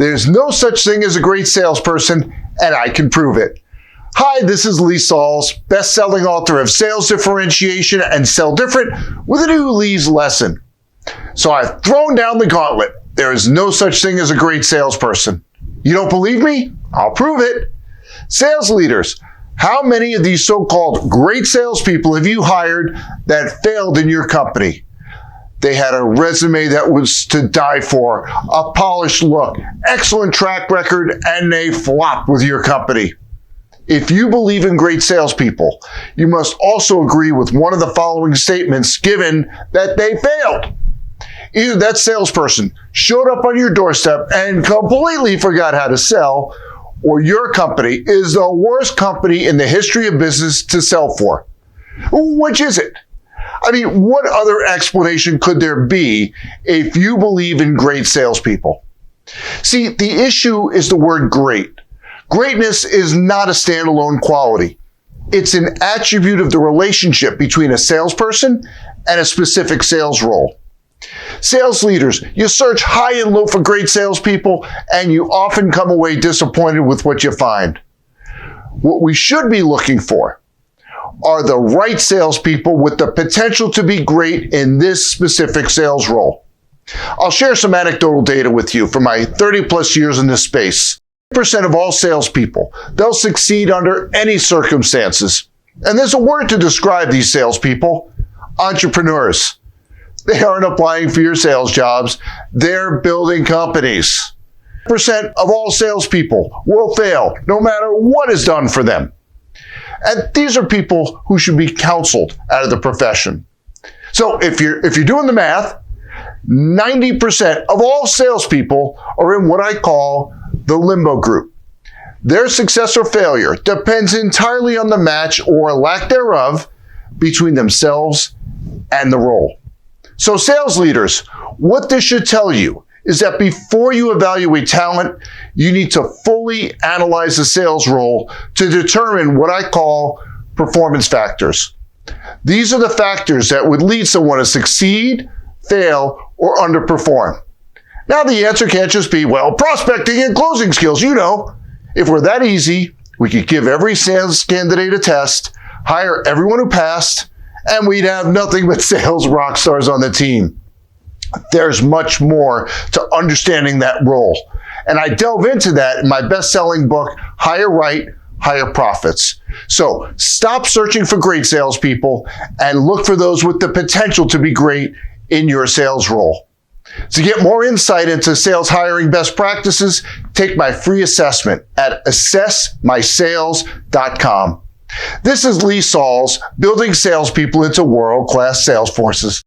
There's no such thing as a great salesperson, and I can prove it. Hi, this is Salz, best-selling author of Sales Differentiation and Sell Different with a new Lee's lesson. So I've thrown down the gauntlet. There is no such thing as a great salesperson. You don't believe me? I'll prove it. Sales leaders, how many of these so-called great salespeople have you hired that failed in your company? They had a resume that was to die for, a polished look, excellent track record, and they flopped with your company. If you believe in great salespeople, you must also agree with one of the following statements given that they failed. Either that salesperson showed up on your doorstep and completely forgot how to sell, or your company is the worst company in the history of business to sell for. Which is it? I mean, what other explanation could there be if you believe in great salespeople? See, the issue is the word great. Greatness is not a standalone quality. It's an attribute of the relationship between a salesperson and a specific sales role. Sales leaders, you search high and low for great salespeople, and you often come away disappointed with what you find. What we should be looking for are the right salespeople with the potential to be great in this specific sales role. I'll share some anecdotal data with you from my 30 plus years in this space. 90% of all salespeople, they'll succeed under any circumstances. And there's a word to describe these salespeople: entrepreneurs. They aren't applying for your sales jobs, they're building companies. 90% of all salespeople will fail no matter what is done for them. And these are people who should be counseled out of the profession. So if you're doing the math, 90% of all salespeople are in what I call the limbo group. Their success or failure depends entirely on the match or lack thereof between themselves and the role. So sales leaders, what this should tell you is that before you evaluate talent, you need to fully analyze the sales role to determine what I call performance factors. These are the factors that would lead someone to succeed, fail, or underperform. Now the answer can't just be, well, prospecting and closing skills, you know. If we're that easy, we could give every sales candidate a test, hire everyone who passed, and we'd have nothing but sales rock stars on the team. There's much more to understanding that role. And I delve into that in my best-selling book, Hire Right, Higher Profits. So stop searching for great salespeople and look for those with the potential to be great in your sales role. To get more insight into sales hiring best practices, take my free assessment at assessmysales.com. This is Salz, building salespeople into world-class sales forces.